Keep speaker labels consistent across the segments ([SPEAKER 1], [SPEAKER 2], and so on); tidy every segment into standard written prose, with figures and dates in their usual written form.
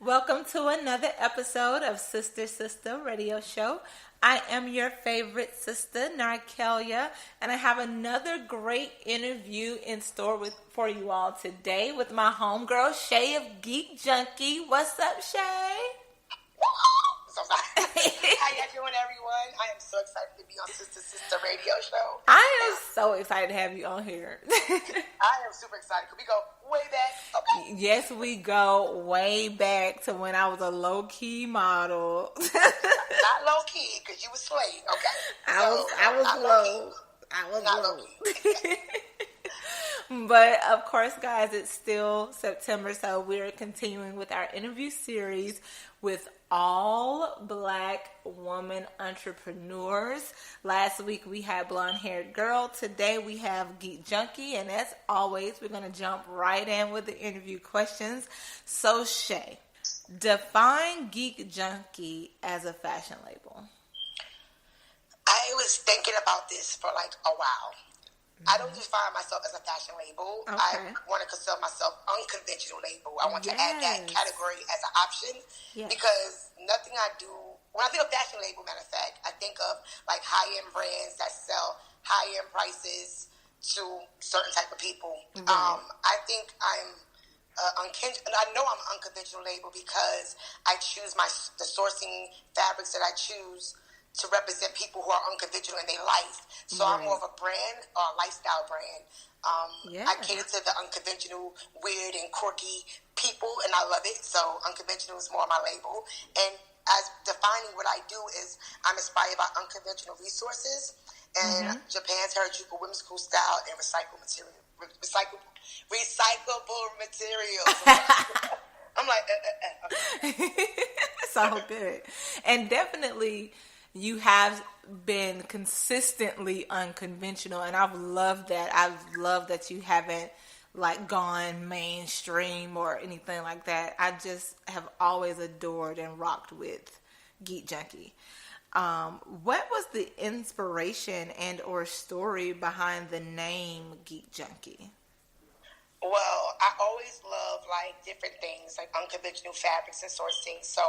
[SPEAKER 1] Welcome to another episode of Sister Sistah Radio Show. I am your favorite sister, Narkelia, and I have another great interview in store for you all today with my homegirl, Shay of Geek Junky. What's up, Shay?
[SPEAKER 2] So how you doing, everyone? I am so excited to be on Sister Sistah Radio Show.
[SPEAKER 1] I am so excited to have you on here.
[SPEAKER 2] I am super excited because we go way back. Okay.
[SPEAKER 1] Yes, we go way back to when I was a low-key model.
[SPEAKER 2] Not low-key, because you was slave, okay?
[SPEAKER 1] I was low. But of course, guys, it's still September, so we're continuing with our interview series with all Black woman entrepreneurs. Last week we had Blonde Haired Girl. Today we have Geek Junky, and as always, we're going to jump right in with the interview questions. So, Shay, define Geek Junky as a fashion label.
[SPEAKER 2] I was thinking about this for like a while. I don't define myself as a fashion label.
[SPEAKER 1] Okay.
[SPEAKER 2] I want to consider myself unconventional label. I want to add that category as an option because nothing I do, when I think of fashion label, matter of fact, I think of like high-end brands that sell high-end prices to certain type of people.
[SPEAKER 1] Right.
[SPEAKER 2] I think I know I'm an unconventional label because I choose the sourcing fabrics that I choose to represent people who are unconventional in their life. So I'm more of a brand or a lifestyle brand. I cater to the unconventional, weird, and quirky people, and I love it. So unconventional is more my label. And as defining what I do is I'm inspired by unconventional resources and Japan's Harajuku women's school style and recyclable materials. I'm like, okay.
[SPEAKER 1] So good. And definitely you have been consistently unconventional, and I've loved that. I've loved that you haven't like gone mainstream or anything like that. I just have always adored and rocked with Geek Junky. What was the inspiration and or story behind the name Geek Junky?
[SPEAKER 2] Well, I always love like different things, like unconventional fabrics and sourcing. So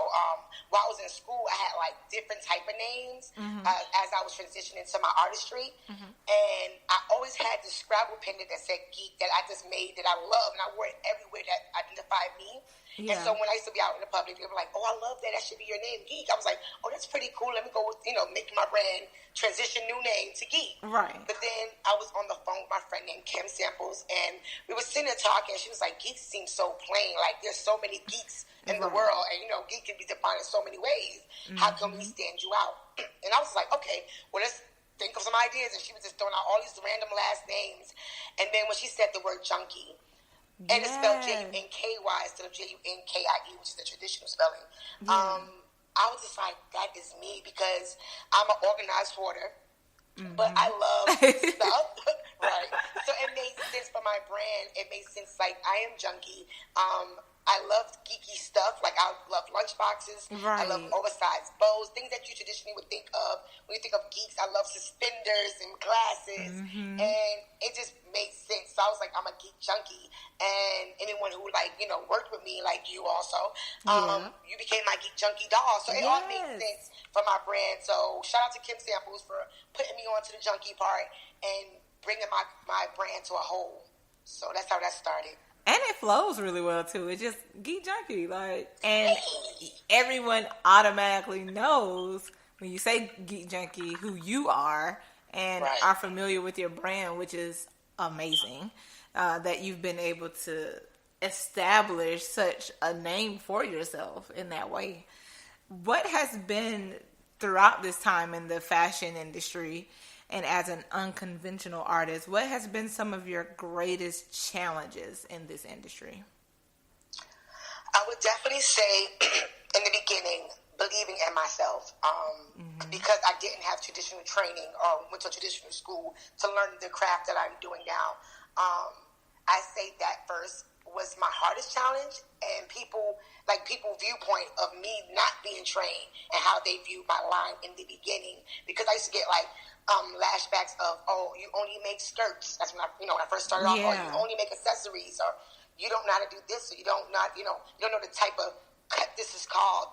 [SPEAKER 2] while I was in school, I had like different type of names as I was transitioning to my artistry. And I always had this Scrabble pendant that said geek that I just made that I love, and I wore it everywhere that identified me. Yeah. And so when I used to be out in the public, they were like, oh, I love that. That should be your name, Geek. I was like, oh, that's pretty cool. Let me go with, make my brand transition new name to Geek.
[SPEAKER 1] Right.
[SPEAKER 2] But then I was on the phone with my friend named Kim Samples, and we were sitting there talking, and she was like, geeks seem so plain. Like, there's so many geeks in the world, and, geek can be defined in so many ways. How can we stand you out? And I was like, okay, well, let's think of some ideas. And she was just throwing out all these random last names. And then when she said the word junkie, and it's spelled Junky instead of Junkie, which is the traditional spelling. I was just like, that is me, because I'm an organized hoarder, but I love stuff, right? So it made sense for my brand. It made sense, like, I am junky. I love geeky stuff. Like, I love lunchboxes.
[SPEAKER 1] Right.
[SPEAKER 2] I love oversized bows, things that you traditionally would think of when you think of geeks. I love suspenders and glasses, and it just made sense. So I was like, I'm a geek junkie, and anyone who worked with me, like you also, you became my geek junkie doll. So it all made sense for my brand. So shout out to Kim Samples for putting me onto the junkie part and bringing my brand to a whole. So that's how that started.
[SPEAKER 1] And it flows really well too. It's just Geek Junky, and everyone automatically knows when you say Geek Junky who you are, and are familiar with your brand, which is amazing. That you've been able to establish such a name for yourself in that way. What has been throughout this time in the fashion industry, and as an unconventional artist, what has been some of your greatest challenges in this industry?
[SPEAKER 2] I would definitely say in the beginning, believing in myself, because I didn't have traditional training or went to traditional school to learn the craft that I'm doing now. I say that first was my hardest challenge, and people viewpoint of me not being trained and how they viewed my line in the beginning, because I used to get lashbacks of, oh, you only make skirts. That's when when I first started off. Or you only make accessories, or you don't know how to do this, or you don't know the type of cut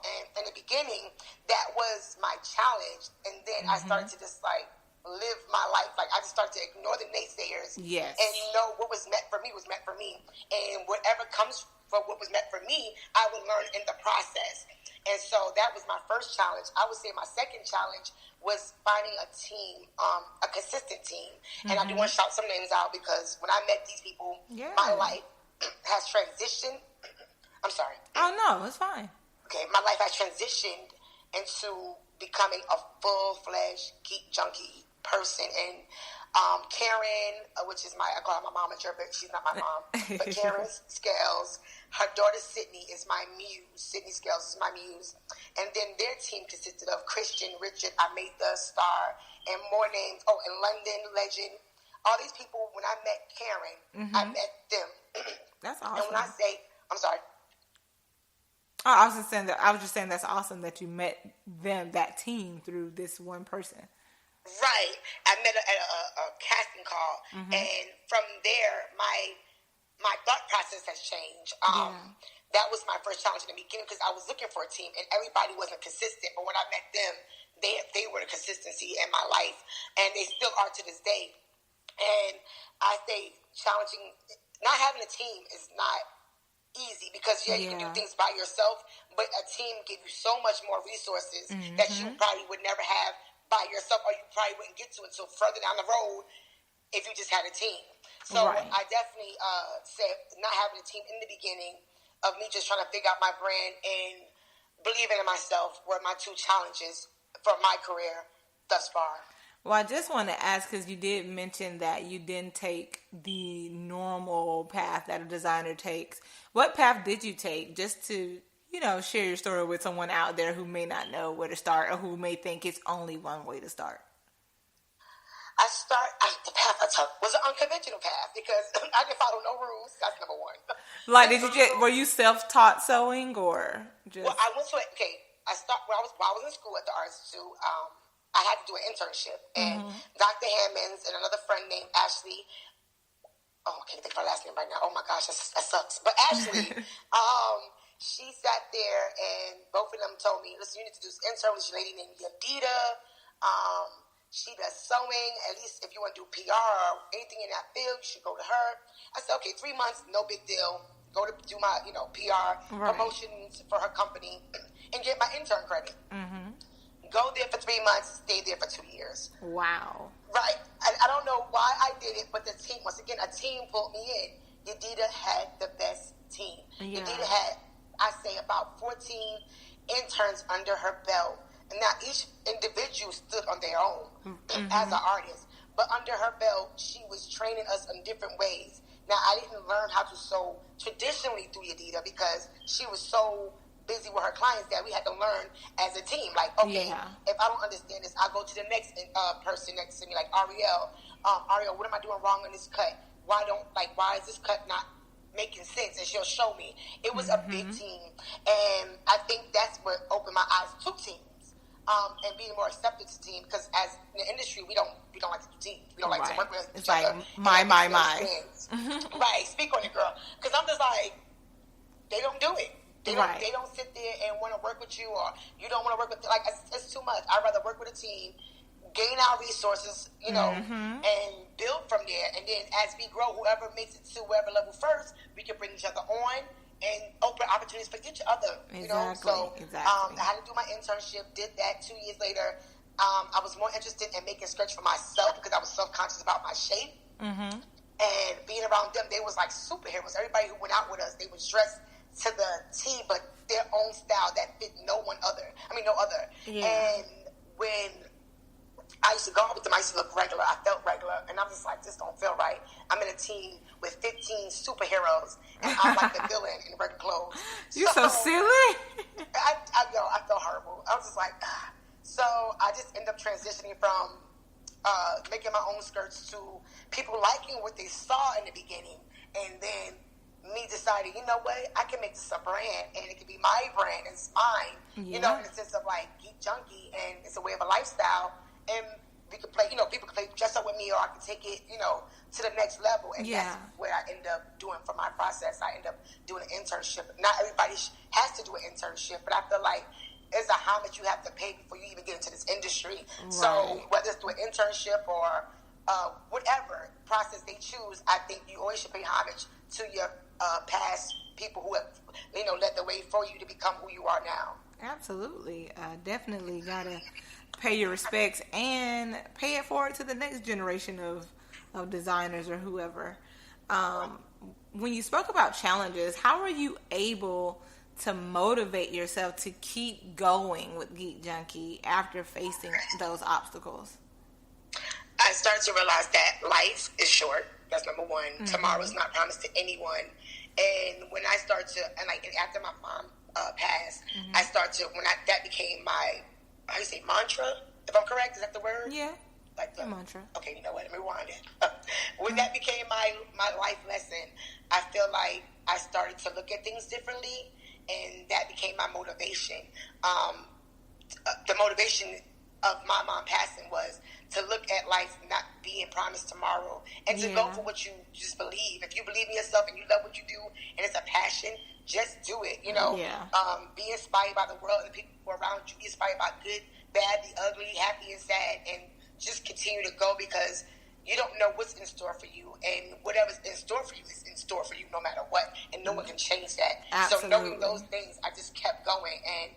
[SPEAKER 2] And in the beginning, that was my challenge. And then I started to just like live my life. Like I just started to ignore the naysayers.
[SPEAKER 1] Yes.
[SPEAKER 2] And know what was meant for me was meant for me. And whatever comes from what was meant for me, I would learn in the process. And so that was my first challenge. I would say my second challenge was finding a team, a consistent team. And I do want to shout some names out because when I met these people, my life has transitioned. I'm sorry.
[SPEAKER 1] Oh, no, it's fine.
[SPEAKER 2] Okay, my life has transitioned into becoming a full-fledged Geek Junky person. And Karen, which is I call her my momager, but she's not my mom. But Karen Scales, her daughter Sydney is my muse. Sydney Scales is my muse. And then their team consisted of Christian, Richard, I Made the Star, and more names. Oh, and London Legend. All these people, when I met Karen, I met them.
[SPEAKER 1] That's awesome.
[SPEAKER 2] And when I say, I'm sorry.
[SPEAKER 1] Oh, I was just saying that's awesome that you met that team through this one person.
[SPEAKER 2] Right. I met at a casting call, and from there, my thought process has changed. That was my first challenge in the beginning because I was looking for a team, and everybody wasn't consistent. But when I met them, they were the consistency in my life, and they still are to this day. And I say challenging, not having a team is not easy because you can do things by yourself, but a team gives you so much more resources that you probably would never have by yourself, or you probably wouldn't get to until further down the road if you just had a team. So I definitely said not having a team in the beginning of me just trying to figure out my brand and believing in myself were my two challenges for my career thus far.
[SPEAKER 1] Well, I just want to ask, because you did mention that you didn't take the normal path that a designer takes. What path did you take, just to, share your story with someone out there who may not know where to start or who may think it's only one way to start?
[SPEAKER 2] The path I took was an unconventional path because I didn't follow no rules. That's number one.
[SPEAKER 1] Like, were you self-taught sewing or just?
[SPEAKER 2] Well, I went to while I was in school at the Art Institute. I had to do an internship, and Dr. Hammonds and another friend named Ashley. Oh, I can't think of her last name right now. Oh my gosh, that sucks. But Ashley, she sat there, and both of them told me, "Listen, you need to do this intern with this lady named Yadida. She does sewing. At least if you want to do PR or anything in that field, you should go to her." I said, "Okay, 3 months, no big deal. Go to do my PR promotions for her company and get my intern credit." Go there for 3 months, stay there for 2 years.
[SPEAKER 1] Wow.
[SPEAKER 2] Right. I don't know why I did it, but the team, once again, a team pulled me in. Yadida had the best team. Yeah. Yadida had, I say, about 14 interns under her belt. And now each individual stood on their own as an artist. But under her belt, she was training us in different ways. Now, I didn't learn how to sew traditionally through Yadida because she was so busy with her clients that we had to learn as a team. Like, okay, if I don't understand this, I'll go to the next person next to me, like Ariel. Ariel, what am I doing wrong on this cut? Why is this cut not making sense? And she'll show me. It was a big team. And I think that's what opened my eyes to teams. And being more accepted to teams, because as in the industry, we don't like to do teams. We don't like to work with each other.
[SPEAKER 1] It's like my.
[SPEAKER 2] Right, speak on it, girl. Because I'm just like, they don't do it. They don't sit there and want to work with you, or you don't want to work with, like, it's too much. I'd rather work with a team, gain our resources, and build from there. And then as we grow, whoever makes it to whatever level first, we can bring each other on and open opportunities for each other. So I had to do my internship, did that. 2 years later, I was more interested in making skirts for myself because I was self-conscious about my shape. And being around them, they was like superheroes. Everybody who went out with us, they was dressed to the T, but their own style that fit no other. Yeah. And when I used to go out with them, I used to look regular. I felt regular, and I'm just like, this don't feel right. I'm in a team with 15 superheroes, and I'm like the villain in regular clothes.
[SPEAKER 1] You're so silly.
[SPEAKER 2] I felt horrible. I was just like, ah. So I just ended up transitioning from making my own skirts to people liking what they saw in the beginning, and then me deciding, you know what, I can make this a brand, and it can be my brand, it's mine, in the sense of like Geek Junky, and it's a way of a lifestyle, and we could play, people could play dress up with me, or I could take it, to the next level. And that's what I end up doing for my process. I end up doing an internship. Not everybody has to do an internship, but I feel like it's a homage you have to pay before you even get into this industry. Right. So whether it's through an internship or whatever process they choose, I think you always should pay homage to your past people who have, led the way for you to become who you are now.
[SPEAKER 1] Absolutely. Definitely got to pay your respects and pay it forward to the next generation of designers or whoever. When you spoke about challenges, how are you able to motivate yourself to keep going with Geek Junky after facing those obstacles?
[SPEAKER 2] I started to realize that life is short. That's number one. Mm-hmm. Tomorrow is not promised to anyone. And when I started to, and after my mom passed, I started to, that became my, how do you say, mantra, if I'm correct? Is that the word?
[SPEAKER 1] Yeah.
[SPEAKER 2] Like the
[SPEAKER 1] mantra.
[SPEAKER 2] Okay, you know what? Let me rewind it. When that became my life lesson, I feel like I started to look at things differently, and that became my motivation. The motivation of my mom passing was to look at life not being promised tomorrow, and to go for what you just believe. If you believe in yourself and you love what you do, and it's a passion, just do it. Be inspired by the world and the people around you. Be inspired by good, bad, the ugly, happy and sad, and just continue to go, because you don't know what's in store for you, and whatever's in store for you is in store for you no matter what, and no one can change that.
[SPEAKER 1] Absolutely.
[SPEAKER 2] So knowing those things, I just kept going, and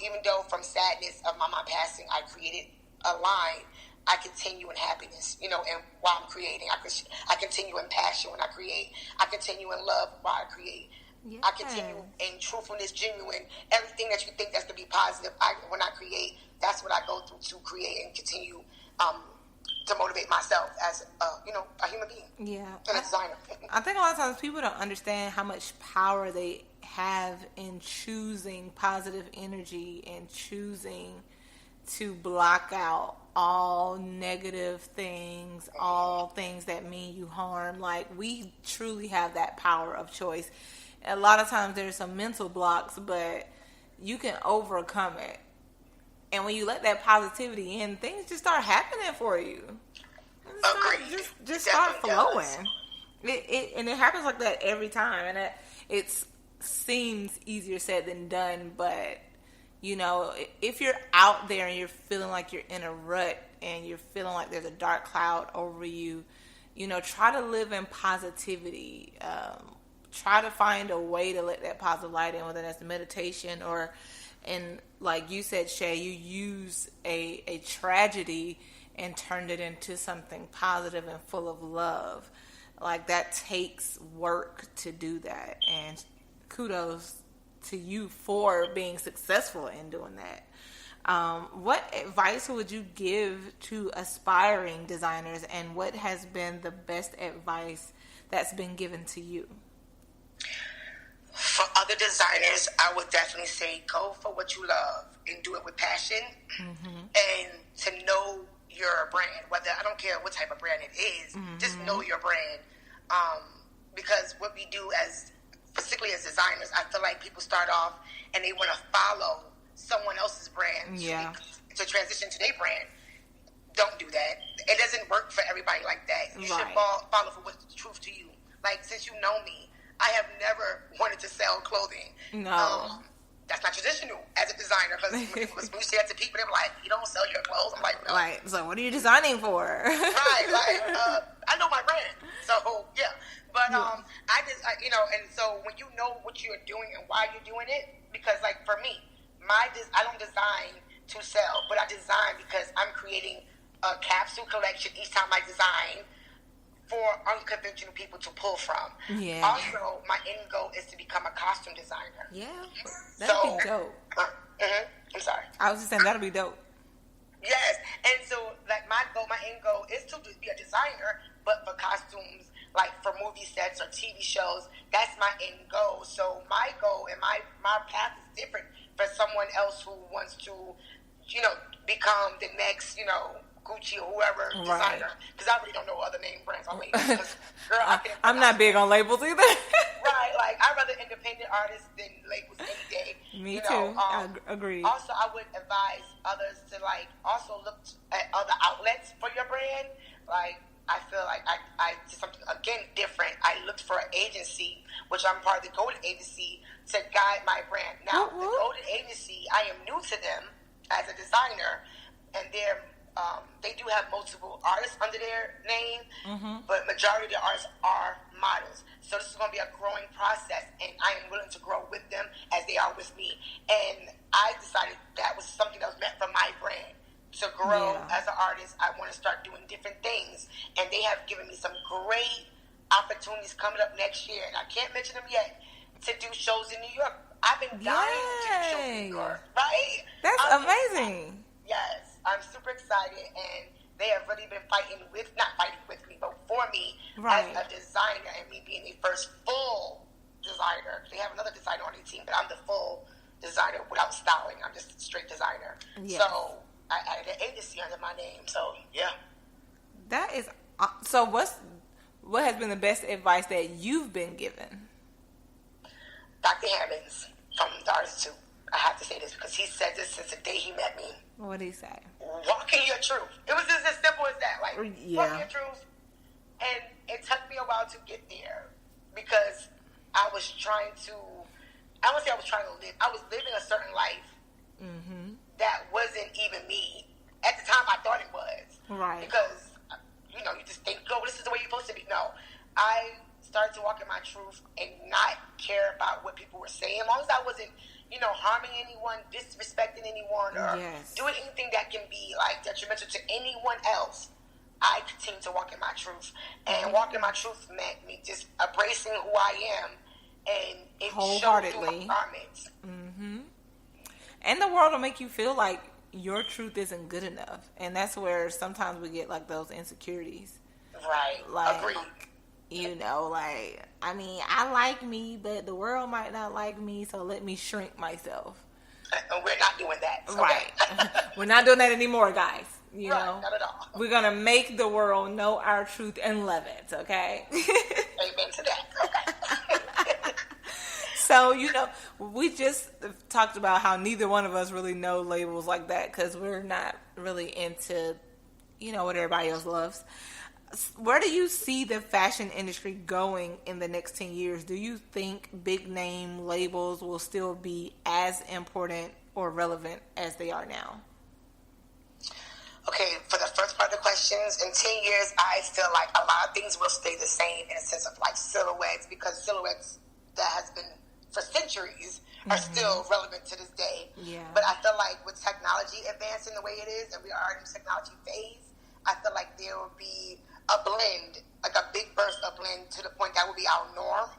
[SPEAKER 2] even though from sadness of my mom passing, I created a line, I continue in happiness, and while I'm creating, I continue in passion when I create, I continue in love while I create. Yeah. I continue in truthfulness, genuine, everything that you think that's going to be positive. When I create, that's what I go through to create and continue to motivate myself as a human being.
[SPEAKER 1] Yeah,
[SPEAKER 2] and a designer.
[SPEAKER 1] I think a lot of times people don't understand how much power they have in choosing positive energy and choosing to block out all negative things, all things that mean you harm. Like, we truly have that power of choice. A lot of times there's some mental blocks, but you can overcome it. And when you let that positivity in, things just start happening for you. Just start flowing. And it happens like that every time. And it seems easier said than done, but if you're out there and you're feeling like you're in a rut and you're feeling like there's a dark cloud over you, try to live in positivity. Try to find a way to let that positive light in, whether that's meditation and like you said, Shay, you use a tragedy and turned it into something positive and full of love. Like, that takes work to do that. And kudos to you for being successful in doing that. What advice would you give to aspiring designers, and what has been the best advice that's been given to you?
[SPEAKER 2] For other designers, I would definitely say go for what you love and do it with passion, and to know your brand. Whether, I don't care what type of brand it is, just know your brand. Because what we do particularly as designers, I feel like people start off and they want to follow someone else's brand to transition to their brand. Don't do that. It doesn't work for everybody like that. You should follow for what's the truth to you. Like, since you know me, I have never wanted to sell clothing.
[SPEAKER 1] No.
[SPEAKER 2] That's not traditional as a designer, because when you say that to people, they're like, you don't sell your clothes. I'm like, no.
[SPEAKER 1] Right. So what are you designing for?
[SPEAKER 2] Right. Like, I know my brand. So, yeah. But, and so when you know what you're doing and why you're doing it, because, like, for me, I don't design to sell, but I design because I'm creating a capsule collection each time I design for unconventional people to pull from. Yeah. Also, my end goal is to become a costume designer.
[SPEAKER 1] Yeah. That'd be dope.
[SPEAKER 2] I'm sorry.
[SPEAKER 1] I was just saying, that'll be dope.
[SPEAKER 2] Yes. And so, like, my end goal is to be a designer, but for costumes, like for movie sets or TV shows. That's my end goal. So my goal and my path is different for someone else who wants to, become the next, Gucci or whoever designer, because I really don't know other name brands on labels. Girl,
[SPEAKER 1] I'm not big on labels either.
[SPEAKER 2] Right, Like, I'd rather independent artists than labels any day.
[SPEAKER 1] Me too. I agree.
[SPEAKER 2] Also, I would advise others to, like, also look at other outlets for your brand. Like, I feel like I did something, again, different. I looked for an agency, which I'm part of the Golden Agency, to guide my brand. Now, the Golden Agency, I am new to them as a designer, and they do have multiple artists under their name, but majority of the artists are models. So this is going to be a growing process, and I am willing to grow with them as they are with me. And I decided that was something that was meant for my brand. To grow as an artist, I want to start doing different things, and they have given me some great opportunities coming up next year, and I can't mention them yet, to do shows in New York. I've been dying to do shows in New York, right?
[SPEAKER 1] That's amazing.
[SPEAKER 2] Yes, I'm super excited, and they have really been not fighting with me, but for me as a designer, and me being the first full designer. They have another designer on their team, but I'm the full designer without styling. I'm just a straight designer. Yes. So I added an agency under my name. So yeah.
[SPEAKER 1] That is so. What has been the best advice that you've been given?
[SPEAKER 2] Dr. Hammonds from the Artist 2. I have to say this because he said this since the day he met me.
[SPEAKER 1] What did he say?
[SPEAKER 2] Walk in your truth. It was just as simple as that. Like, walk in your truth. And it took me a while to get there because I was trying to, I wouldn't say I was trying to live. I was living a certain life that wasn't even me. At the time, I thought it was. Right. Because, you just think, oh, this is the way you're supposed to be. No. I started to walk in my truth and not care about what people were saying. As long as I wasn't, harming anyone, disrespecting anyone, or doing anything that can be, like, detrimental to anyone else, I continued to walk in my truth. And walking in my truth meant me just embracing who I am, and it showed through my garments.
[SPEAKER 1] And the world will make you feel like your truth isn't good enough. And that's where sometimes we get, like, those insecurities.
[SPEAKER 2] Right.
[SPEAKER 1] Like,
[SPEAKER 2] agreed.
[SPEAKER 1] I like me, but the world might not like me, so let me shrink myself.
[SPEAKER 2] And we're not doing that. Okay?
[SPEAKER 1] Right. We're not doing that anymore, guys.
[SPEAKER 2] Right, not at all.
[SPEAKER 1] We're going to make the world know our truth and love it, okay?
[SPEAKER 2] Amen to that. Okay.
[SPEAKER 1] So, we just talked about how neither one of us really know labels like that because we're not really into, what everybody else loves. Where do you see the fashion industry going in the next 10 years? Do you think big name labels will still be as important or relevant as they are now?
[SPEAKER 2] Okay, for the first part of the questions, in 10 years, I feel like a lot of things will stay the same in a sense of like silhouettes, because silhouettes that has been for centuries are still relevant to this day. Yeah. But I feel like with technology advancing the way it is, and we are in the technology phase, I feel like there will be a blend, like a big burst of blend to the point that will be our norm.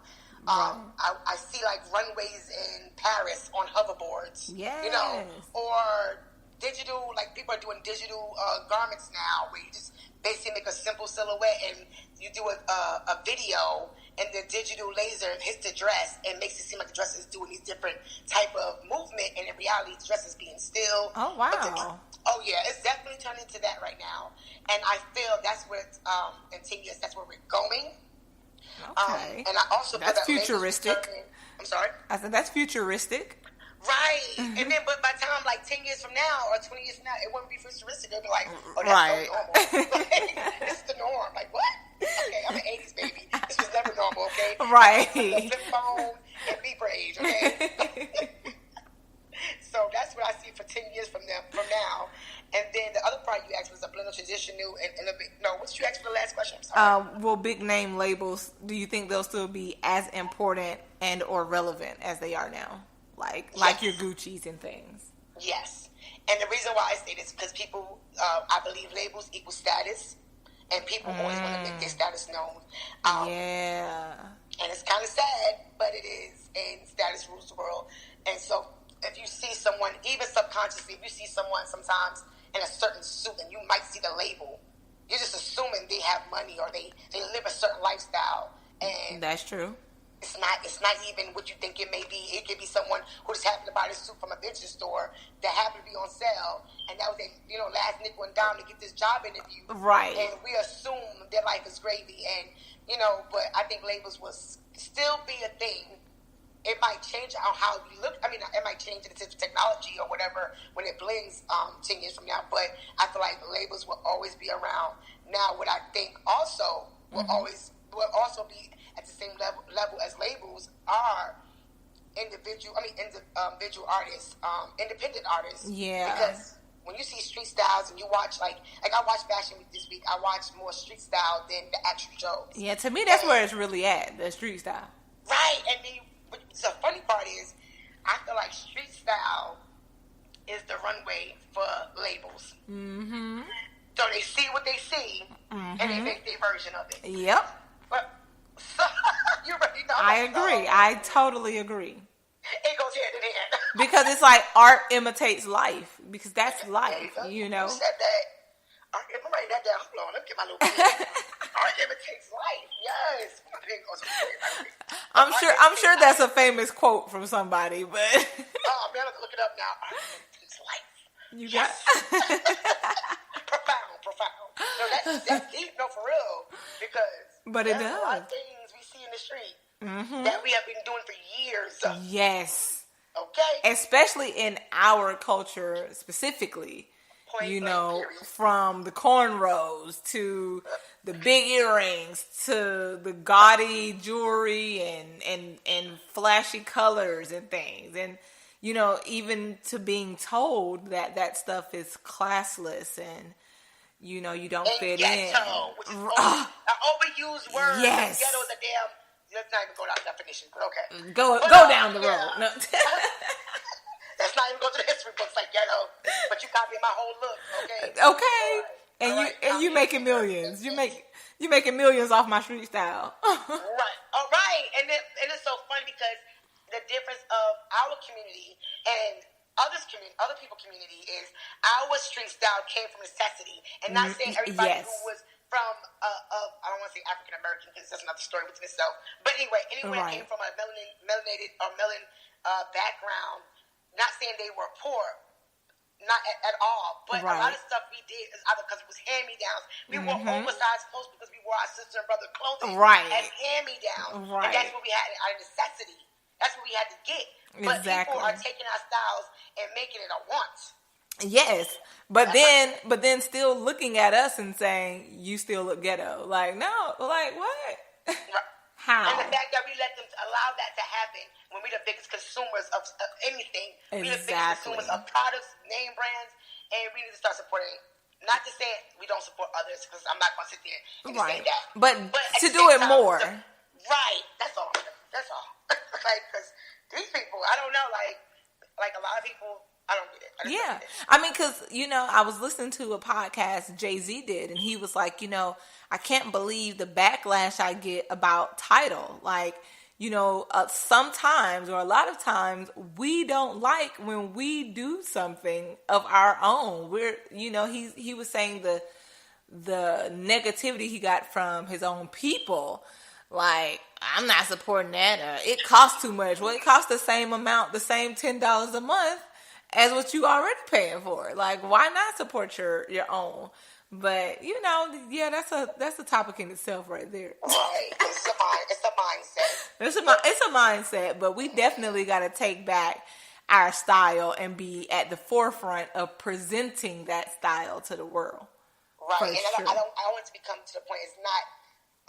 [SPEAKER 2] I see like runways in Paris on hoverboards, or digital, like people are doing digital garments now where you just basically make a simple silhouette and you do a video and the digital laser hits the dress and makes it seem like the dress is doing these different type of movement, and in reality the dress is being still.
[SPEAKER 1] Oh, wow.
[SPEAKER 2] Oh, yeah, it's definitely turning into that right now. And I feel that's where, in 10 years, that's where we're going.
[SPEAKER 1] Okay.
[SPEAKER 2] And I also feel
[SPEAKER 1] that's
[SPEAKER 2] that
[SPEAKER 1] futuristic.
[SPEAKER 2] I'm sorry?
[SPEAKER 1] I said that's futuristic.
[SPEAKER 2] Right. And then, but by the time, like, 10 years from now or 20 years from now, it wouldn't be futuristic. They'll be like, oh, that's so normal. This is the norm. Like, what? Okay, I'm an 80s baby. This was never normal, okay?
[SPEAKER 1] Right.
[SPEAKER 2] The flip phone and beeper age, okay? So that's what I see for 10 years from now. And then the other part you asked was a blend of traditional and a big... No, what did you ask for the last question? I'm sorry.
[SPEAKER 1] Will big name labels, do you think they'll still be as important and or relevant as they are now? Like your Gucci's and things.
[SPEAKER 2] Yes. And the reason why I say this is because people, I believe labels equal status. And people always want to make their status known. And it's kind of sad, but it is. And status rules the world. And so if you see someone, even subconsciously, if you see someone sometimes in a certain suit and you might see the label, you're just assuming they have money or they live a certain lifestyle. And
[SPEAKER 1] that's true.
[SPEAKER 2] It's not even what you think it may be. It could be someone who just happened to buy this suit from a vintage store that happened to be on sale, and that was their last nickel and dime to get this job interview.
[SPEAKER 1] Right.
[SPEAKER 2] And we assume their life is gravy, and but I think labels will still be a thing. It might change on how we look. I mean, it might change in the sense of technology or whatever when it blends 10 years from now. But I feel like labels will always be around. Now, what I think also will also be at the same level as labels are individual artists, independent artists.
[SPEAKER 1] Yeah.
[SPEAKER 2] Because when you see street styles and you watch like I watched Fashion Week this week, I watched more street style than the actual shows.
[SPEAKER 1] Yeah, to me that's where it's really at, the street style.
[SPEAKER 2] Right, and the funny part is, I feel like street style is the runway for labels. Mm-hmm. So they see what they see, and they make their version of it.
[SPEAKER 1] Yep.
[SPEAKER 2] But you already know.
[SPEAKER 1] I agree. I totally agree.
[SPEAKER 2] It goes hand in hand.
[SPEAKER 1] Because it's like art imitates life. Because that's life,
[SPEAKER 2] You said that. I'm writing that down. Hold on, let me get my little pen. Art imitates life. Yes.
[SPEAKER 1] I'm sure that's a famous quote from somebody, but
[SPEAKER 2] oh man, I have to look it up now. Art imitates life.
[SPEAKER 1] You got
[SPEAKER 2] profound. No, that's deep. No, for real. Because
[SPEAKER 1] but it does.
[SPEAKER 2] A lot of things we see in the street that we have been doing for years.
[SPEAKER 1] Yes.
[SPEAKER 2] Okay.
[SPEAKER 1] Especially in our culture specifically. From the cornrows to the big earrings to the gaudy jewelry and flashy colors and things. And, even to being told that stuff is classless and, you don't fit in.
[SPEAKER 2] Which is an overused word.
[SPEAKER 1] Yes.
[SPEAKER 2] Ghetto is a damn, let's not even go down the definition, but okay.
[SPEAKER 1] Go down the road. No.
[SPEAKER 2] Let's not even go to the history books like ghetto, but you copy my whole look, okay?
[SPEAKER 1] Okay, right. And you making millions. You making millions off my street style.
[SPEAKER 2] Right, all right. And it's so funny because the difference of our community and other people's community is our street style came from necessity, and not saying everybody who was from I don't want to say African American because that's another story within itself. But anyway, anyone that came from a melanated or melon background. Not saying they were poor, not at all, but a lot of stuff we did is either because it was hand-me-downs. We wore oversized clothes because we wore our sister and brother clothing as hand-me-downs.
[SPEAKER 1] Right.
[SPEAKER 2] And that's what we had out of necessity. That's what we had to get. But people are taking our styles and making it a want.
[SPEAKER 1] Yes. But then still looking at us and saying, you still look ghetto. Like, no, like what?
[SPEAKER 2] Right.
[SPEAKER 1] How?
[SPEAKER 2] And the fact that we let them allow that to happen when we're the biggest consumers of anything. We're the biggest consumers of products, name brands, and we need to start supporting. Not to say we don't support others, because I'm not going to sit there and say that.
[SPEAKER 1] But to do it more.
[SPEAKER 2] Right. That's all. Like, because these people, I don't know, like a lot of people, I don't get it.
[SPEAKER 1] Yeah. I mean, because, I was listening to a podcast Jay-Z did, and he was like, I can't believe the backlash I get about Tidal. Like, sometimes or a lot of times we don't like when we do something of our own. He was saying the negativity he got from his own people. Like, I'm not supporting that. It costs too much. Well, it costs the same amount, the same $10 a month as what you already paying for. Like, why not support your own? But that's a topic in itself right there.
[SPEAKER 2] Right, it's a mindset.
[SPEAKER 1] It's a mindset, but we definitely got to take back our style and be at the forefront of presenting that style to the world.
[SPEAKER 2] Right, and sure. I want it to become to the point. It's not,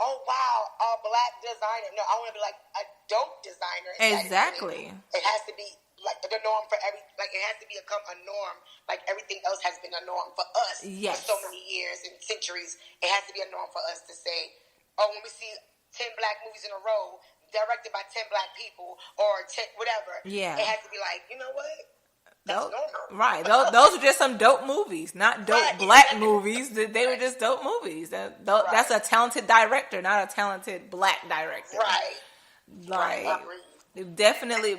[SPEAKER 2] oh wow, a black designer. No, I want to be like a dope designer.
[SPEAKER 1] Exactly.
[SPEAKER 2] It has to be like the norm for it has to become a norm, like everything else has been a norm for us for so many years and centuries. It has to be a norm for us to say, oh, when we see 10 black movies in a row directed by 10 black people or 10 whatever, it has to be like, you know what? That's normal.
[SPEAKER 1] Right. Those are just some dope movies, not dope black movies. They were just dope movies. That's a talented director, not a talented black director.
[SPEAKER 2] Right.
[SPEAKER 1] Like, definitely,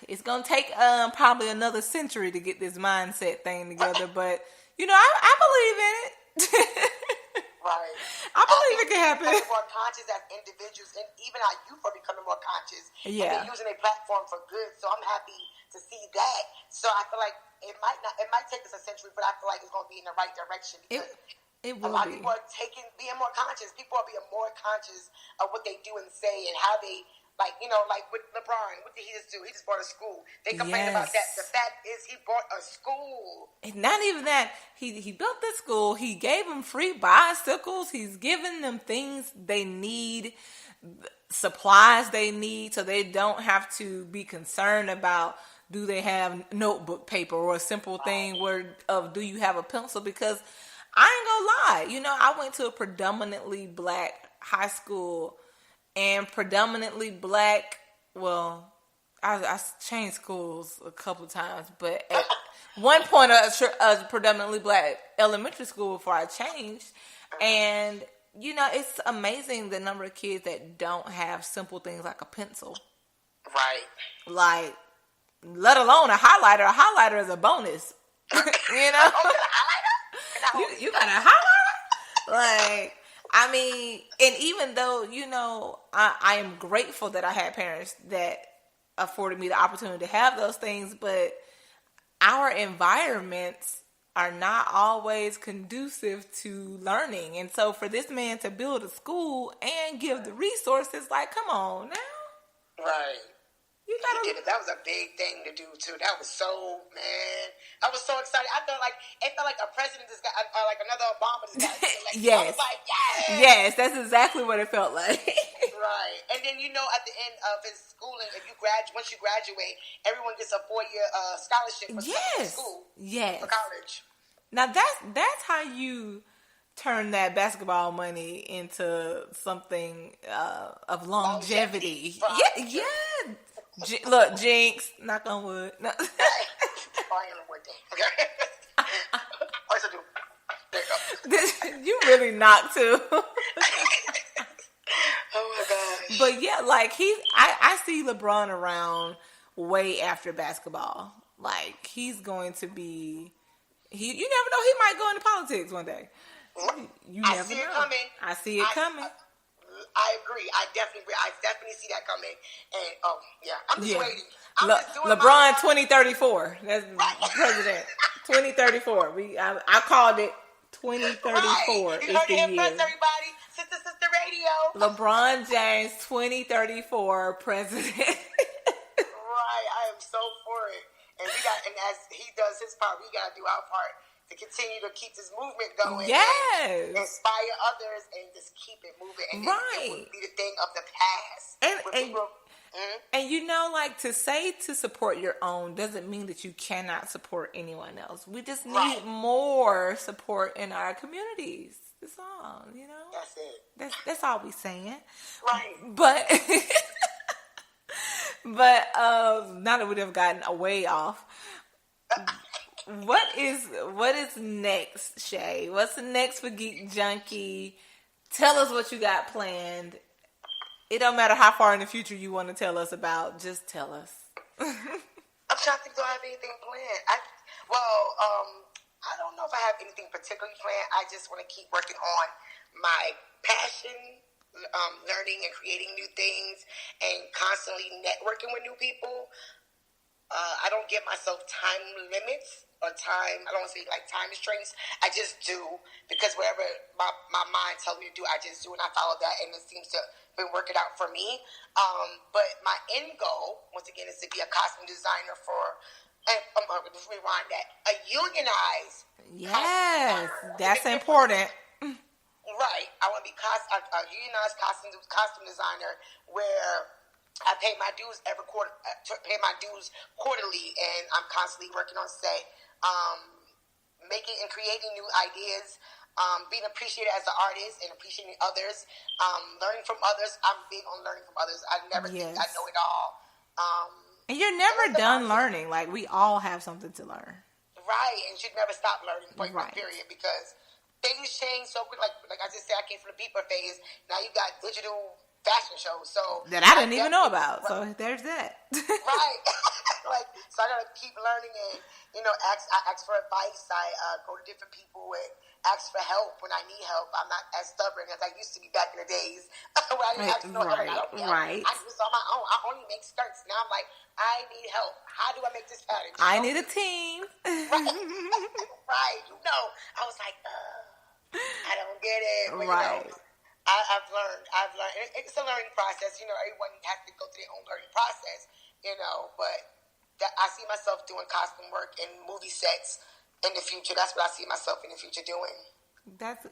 [SPEAKER 1] it's gonna take probably another century to get this mindset thing together. But I believe in it.
[SPEAKER 2] Right.
[SPEAKER 1] I believe it can happen.
[SPEAKER 2] Becoming more conscious as individuals, and even our youth are becoming more conscious.
[SPEAKER 1] Yeah.
[SPEAKER 2] And they're using a platform for good. So I'm happy to see that. So I feel like it might take us a century, but I feel like it's going to be in the right direction because
[SPEAKER 1] it
[SPEAKER 2] a
[SPEAKER 1] will
[SPEAKER 2] lot
[SPEAKER 1] be.
[SPEAKER 2] of people are being more conscious. People are being more conscious of what they do and say and how they, like, you know, like with LeBron, what did he just do? He just bought a school. They complain about that. The fact is he bought a school.
[SPEAKER 1] And not even that. He built the school. He gave them free bicycles. He's giving them things they need, supplies they need, so they don't have to be concerned about do they have notebook paper or a simple thing of do you have a pencil, because I ain't gonna lie, you know, I went to a predominantly black high school and predominantly black, well, I changed schools a couple of times, but at one point a predominantly black elementary school before I changed, and you know, it's amazing the number of kids that don't have simple things like a pencil.
[SPEAKER 2] Right.
[SPEAKER 1] Like, let alone a highlighter. A highlighter is a bonus. You know? You got a highlighter? Like, I mean, and even though, you know, I am grateful that I had parents that afforded me the opportunity to have those things, but our environments are not always conducive to learning. And so for this man to build a school and give the resources, like, come on now.
[SPEAKER 2] Right. He did it. That was a big thing to do too. That was so, man. I was so excited. I felt like a president just got, like another Obama just got elected.
[SPEAKER 1] Yes.
[SPEAKER 2] I was like, yes.
[SPEAKER 1] Yes, that's exactly what it felt like.
[SPEAKER 2] Right. And then, you know, at the end of his schooling, once you graduate, everyone gets a 4-year scholarship for school.
[SPEAKER 1] Yes.
[SPEAKER 2] For college.
[SPEAKER 1] Now that's how you turn that basketball money into something of longevity. Yeah. Look, Jinx, knock on wood. No.
[SPEAKER 2] I am wood thing. Okay.
[SPEAKER 1] You really knocked too.
[SPEAKER 2] Oh my gosh.
[SPEAKER 1] But yeah, like I see LeBron around way after basketball. Like he's going to be. You never know. He might go into politics one day. You never know. I see it coming.
[SPEAKER 2] I agree. I definitely see that coming. And I'm just waiting.
[SPEAKER 1] LeBron 2034. That's president. 2034. I called it 2034.
[SPEAKER 2] Right. You heard it here first, everybody. Sister Radio.
[SPEAKER 1] LeBron James 2034 president.
[SPEAKER 2] Right. I am so for it. And as he does his part, we gotta do our part to continue to keep this movement going.
[SPEAKER 1] Yes.
[SPEAKER 2] And inspire others and just keep it moving. And it would be the thing of the past.
[SPEAKER 1] And you know, like to support your own doesn't mean that you cannot support anyone else. We just need more support in our communities. That's all, you know?
[SPEAKER 2] That's it.
[SPEAKER 1] That's all we saying.
[SPEAKER 2] Right.
[SPEAKER 1] But now that we've gotten way off, what is next, Shay? What's next for Geek Junky? Tell us what you got planned. It don't matter how far in the future you want to tell us about. Just tell us.
[SPEAKER 2] I'm trying to think. Do I have anything planned? I don't know if I have anything particularly planned. I just want to keep working on my passion, learning and creating new things, and constantly networking with new people. I don't give myself time limits or time. I don't want to say like time restraints. I just do because whatever my mind tells me to do, I just do, and I follow that, and it seems to been working out for me. But my end goal, once again, is to be a costume designer for. And I'm going to just rewind that. A unionized.
[SPEAKER 1] Yes, that's important.
[SPEAKER 2] Right. I want to be a unionized costume designer where I pay my dues quarterly, and I'm constantly working on set, making and creating new ideas, being appreciated as an artist and appreciating others, learning from others. I'm big on learning from others. I never think I know it all.
[SPEAKER 1] And you're never done learning. Like, we all have something to learn.
[SPEAKER 2] Right, and you should never stop learning, period, because things change so quick. Like I just said, I came from the beeper phase. Now you got digital fashion shows. So
[SPEAKER 1] that I didn't even know about. So there's that.
[SPEAKER 2] Right. Like, so I gotta keep learning and, I ask for advice. I go to different people and ask for help when I need help. I'm not as stubborn as I used to be back in the days where I didn't ask for help. I don't know. I do this on my own. I only make skirts. Now I'm like, I need help. How do I make this pattern?
[SPEAKER 1] I need a team.
[SPEAKER 2] Right. I was like, I don't get it. But,
[SPEAKER 1] right.
[SPEAKER 2] I've learned. It's a learning process. Everyone has to go through their own learning process, but I see myself doing costume work in movie sets in the future. That's what I see myself in the future doing. That's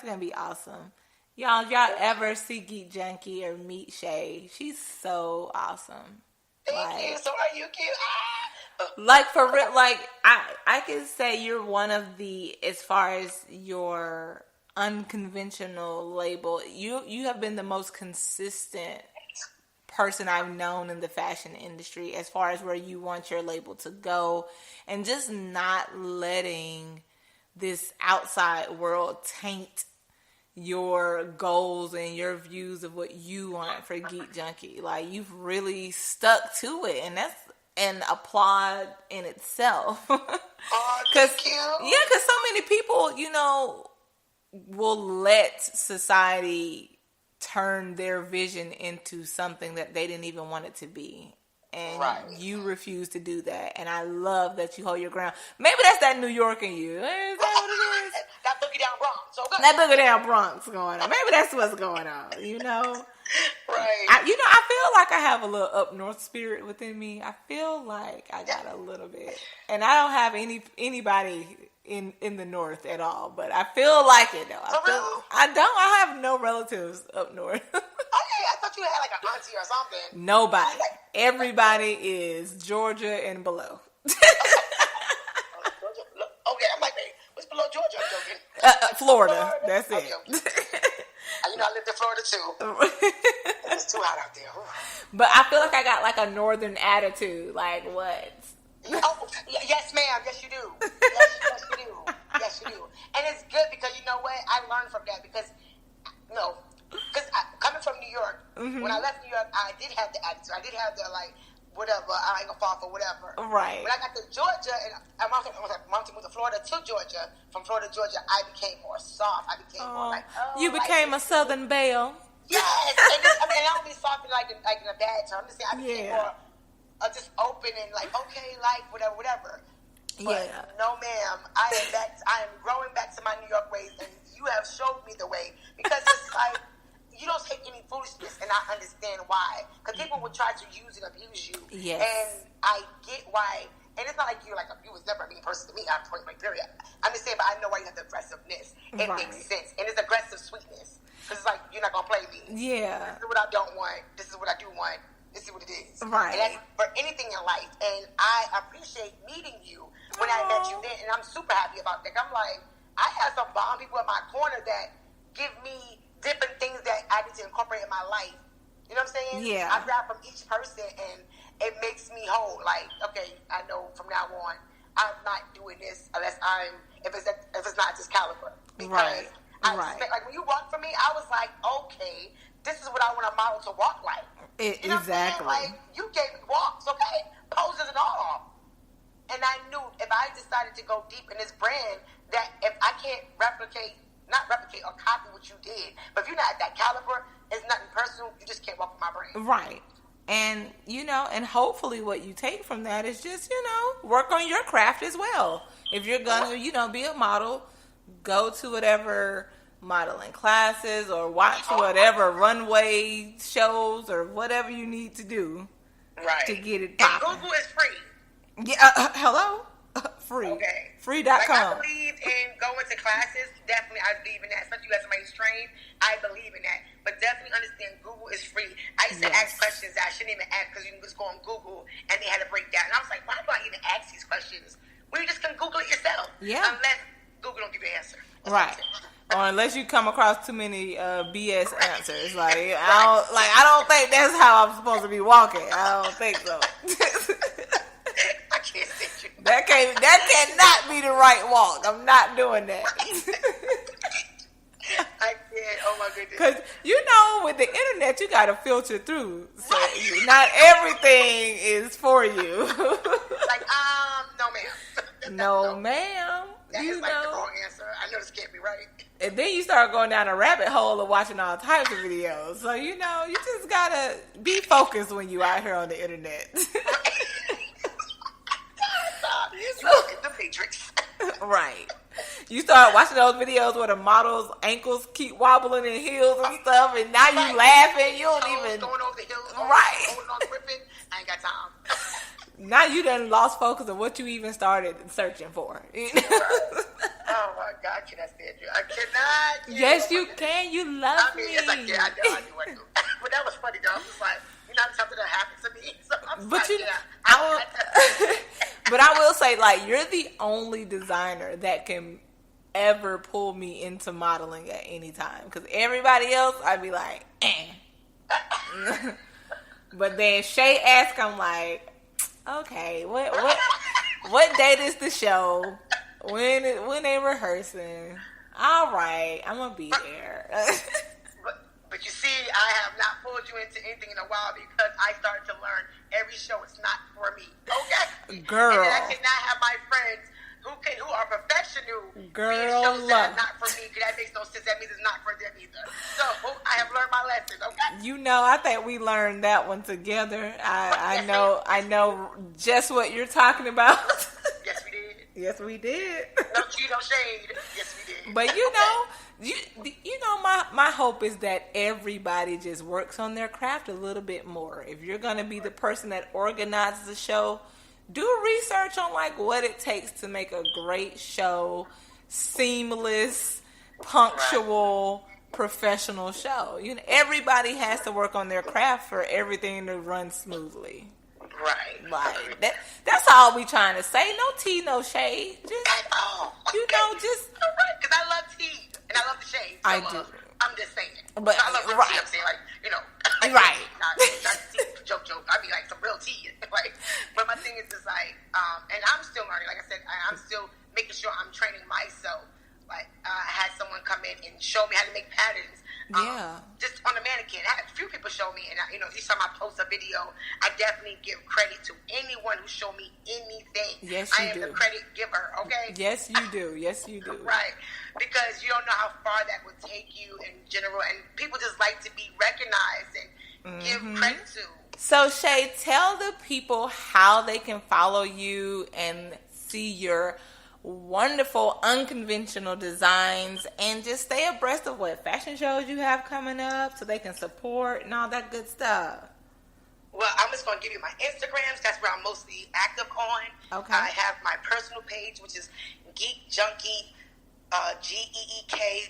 [SPEAKER 1] going to be awesome. Y'all ever see Geek Junky or meet Shay? She's so awesome.
[SPEAKER 2] Thank you. So are you cute?
[SPEAKER 1] Like, for real, like, I can say you're one of the, as far as your unconventional label, you have been the most consistent person I've known in the fashion industry as far as where you want your label to go, and just not letting this outside world taint your goals and your views of what you want for Geek Junky. Like, you've really stuck to it, and that's an applaud in itself.
[SPEAKER 2] Thank you.
[SPEAKER 1] Yeah, because so many people, will let society turn their vision into something that they didn't even want it to be. And you refuse to do that. And I love that you hold your ground. Maybe that's that New York in you. Is that what it is?
[SPEAKER 2] That boogie down Bronx. Okay.
[SPEAKER 1] That boogie down Bronx going on. Maybe that's what's going on,
[SPEAKER 2] Right.
[SPEAKER 1] I feel like I have a little up north spirit within me. I feel like I got a little bit. And I don't have anybody in the north at all, but I feel like it though. I have no relatives up north.
[SPEAKER 2] I thought you had like an auntie or something.
[SPEAKER 1] Nobody. Everybody is Georgia and below.
[SPEAKER 2] Georgia. Okay, I'm like, hey, what's below Georgia? I'm joking.
[SPEAKER 1] Florida. That's it.
[SPEAKER 2] I lived in Florida too. It's too hot out there.
[SPEAKER 1] But I feel like I got like a northern attitude. Like, what?
[SPEAKER 2] Yes, ma'am. Yes, you do. Yes, you do. Yes, you do. And it's good because you know what? I learned from that because, coming from New York, when I left New York, I did have the attitude. I did have the, like, whatever, I ain't gonna fall for whatever.
[SPEAKER 1] Right.
[SPEAKER 2] When I got to Georgia, and I moved to Florida to Georgia, from Florida to Georgia, I became more soft. I became more like,
[SPEAKER 1] you became a Southern belle.
[SPEAKER 2] Yes. And I don't mean soft in like in a bad term. I'm just saying I became more just open and like, okay, like, whatever. But no, ma'am, I am growing back to my New York ways, and you have showed me the way, because it's like, you don't take any foolishness, and I understand why. Because people would try to use and abuse you.
[SPEAKER 1] Yes.
[SPEAKER 2] And I get why. And it's not like you're like, you was never a mean person to me. I'm point blank, period. I'm just saying, but I know why you have the aggressiveness. It makes sense. And it's aggressive sweetness. Because it's like, you're not going to play me.
[SPEAKER 1] Yeah.
[SPEAKER 2] This is what I don't want. This is what I do want. This is what it is.
[SPEAKER 1] Right.
[SPEAKER 2] And that's for anything in life. And I appreciate meeting you when I met you then. And I'm super happy about that. I'm like, I have some bomb people in my corner that give me different things that I need to incorporate in my life. You know what I'm saying?
[SPEAKER 1] Yeah.
[SPEAKER 2] I grab from each person, and it makes me whole. Like, okay, I know from now on, I'm not doing this unless if it's not this caliber. Because I respect, like, when you walk for me, I was like, okay, this is what I want a model to walk like. You know
[SPEAKER 1] exactly.
[SPEAKER 2] What I'm saying? Like, you gave me walks, okay? Poses and all. And I knew if I decided to go deep in this brand, that if I can't not replicate or copy what you did, but if you're not at that caliber, it's nothing personal, you just can't walk with my brand.
[SPEAKER 1] Right. And, and hopefully what you take from that is just, work on your craft as well. If you're going to, be a model, go to whatever modeling classes or watch whatever runway shows or whatever you need to do to get it popping.
[SPEAKER 2] And Google is free.
[SPEAKER 1] Yeah, hello? Free.
[SPEAKER 2] Okay.
[SPEAKER 1] Free.com.
[SPEAKER 2] Like, I believe in going to classes. Definitely, I believe in that. Especially as somebody's trained, I believe in that. But definitely understand Google is free. I used to ask questions that I shouldn't even ask because you can just go on Google and they had a breakdown. And I was like, why do I even ask these questions? Well, you just can Google it yourself.
[SPEAKER 1] Yeah.
[SPEAKER 2] Unless Google don't give you an answer.
[SPEAKER 1] Right. Or unless you come across too many BS answers. Like, I don't think that's how I'm supposed to be walking. I don't think so.
[SPEAKER 2] I can't sit you.
[SPEAKER 1] That cannot be the right walk. I'm not doing that.
[SPEAKER 2] I can't. Oh my goodness.
[SPEAKER 1] Because, with the internet, you got to filter through. So not everything is for you.
[SPEAKER 2] Like, no, ma'am.
[SPEAKER 1] No, ma'am.
[SPEAKER 2] That is like the wrong answer. I know this can't be right.
[SPEAKER 1] And then you start going down a rabbit hole of watching all types of videos. So, you just got to be focused when you out here on the internet.
[SPEAKER 2] The Matrix.
[SPEAKER 1] Right. You start watching those videos where the model's ankles keep wobbling in heels and stuff, and now you laughing. You don't even
[SPEAKER 2] going over the hills, holding on, gripping. I ain't got time.
[SPEAKER 1] Now you done lost focus of what you even started searching for.
[SPEAKER 2] Oh my God, I cannot stand you. I cannot.
[SPEAKER 1] Yes, you can. You love me.
[SPEAKER 2] Yes, I can. I do. But that was funny, though. I was like, not something that happened to me. So I'm
[SPEAKER 1] but
[SPEAKER 2] like,
[SPEAKER 1] but I will say, like, you're the only designer that can ever pull me into modeling at any time. Because everybody else, I'd be like, eh. But then Shay asks, I'm like, okay, what date is the show? When they rehearsing? All right, I'm gonna be there.
[SPEAKER 2] But you see, I have not pulled you into anything in a while because I started to learn every show is not for me. Okay,
[SPEAKER 1] girl.
[SPEAKER 2] And I cannot have my friends who are professional
[SPEAKER 1] girl
[SPEAKER 2] shows that are not for me because that makes no sense. That means it's not for them either. So I have learned my lesson. Okay.
[SPEAKER 1] I think we learned that one together. I know just what you're talking about.
[SPEAKER 2] Yes, we did.
[SPEAKER 1] Yes, we did.
[SPEAKER 2] No tea, no shade. Yes, we did.
[SPEAKER 1] But my hope is that everybody just works on their craft a little bit more. If you're gonna be the person that organizes the show, do research on like what it takes to make a great show, seamless, punctual, professional show. Everybody has to work on their craft for everything to run smoothly.
[SPEAKER 2] Right.
[SPEAKER 1] Like that's all we trying to say. No tea, no shade. Just just
[SPEAKER 2] all right, because I love tea and I love the shade. So,
[SPEAKER 1] I do.
[SPEAKER 2] I'm just saying.
[SPEAKER 1] But
[SPEAKER 2] I love real tea. I'm saying
[SPEAKER 1] right.
[SPEAKER 2] Not tea, joke. I mean like some real tea. Like, but my thing is just like, and I'm still learning. Like I said, I'm still making sure I'm training myself. Like I had someone come in and show me how to make patterns. Just on the mannequin. I had a few people show me, and each time I post a video, I definitely give credit to anyone who showed me anything.
[SPEAKER 1] Yes,
[SPEAKER 2] I am the credit giver. Okay.
[SPEAKER 1] Yes, you do. Yes, you do.
[SPEAKER 2] Right, because you don't know how far that would take you in general, and people just like to be recognized and give credit to.
[SPEAKER 1] So, Shay, tell the people how they can follow you and see your wonderful unconventional designs and just stay abreast of what fashion shows you have coming up so they can support and all that good stuff.
[SPEAKER 2] Well, I'm just going to give you my Instagrams. That's where I'm mostly active on.
[SPEAKER 1] Okay.
[SPEAKER 2] I have my personal page, which is Geek Junky, GeekJunky.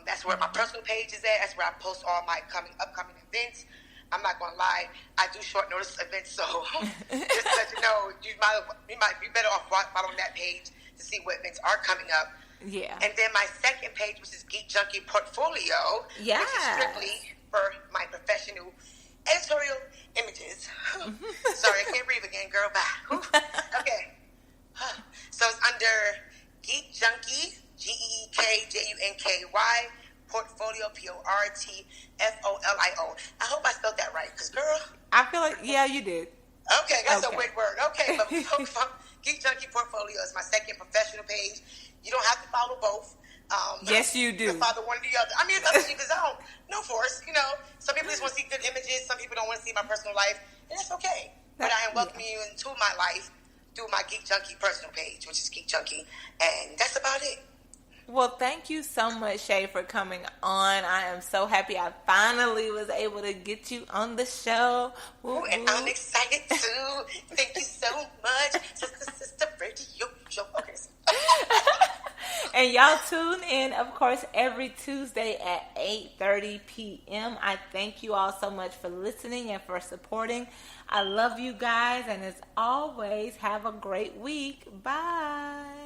[SPEAKER 2] That's where my personal page is at. That's where I post all my upcoming events. I'm not going to lie, I do short notice events, so just to let you know, you might be better off following that page to see what events are coming up.
[SPEAKER 1] Yeah. And
[SPEAKER 2] then my second page, which is Geek Junky Portfolio, which is strictly for my professional editorial images. Sorry, I can't breathe again, girl. Bye. Okay. So it's under Geek Junky, GeekJunky, Portfolio, Portfolio. I hope I spelled that right, because girl,
[SPEAKER 1] I feel like you did.
[SPEAKER 2] Okay, that's a weird word. Okay, but Geek Junky Portfolio is my second professional page. You don't have to follow both.
[SPEAKER 1] Yes, you do.
[SPEAKER 2] You can follow one or the other. I mean, it's up to you, because I don't. No force. Some people just want to see good images. Some people don't want to see my personal life, and that's okay. But I am welcoming you into my life through my Geek Junky personal page, which is Geek Junky, and that's about it.
[SPEAKER 1] Well, thank you so much, Shay, for coming on. I am so happy I finally was able to get you on the show.
[SPEAKER 2] Ooh, and I'm excited too. Thank you so much. Sister Radio Show. Okay.
[SPEAKER 1] And y'all tune in, of course, every Tuesday at 8:30 p.m. I thank you all so much for listening and for supporting. I love you guys, and as always, have a great week. Bye.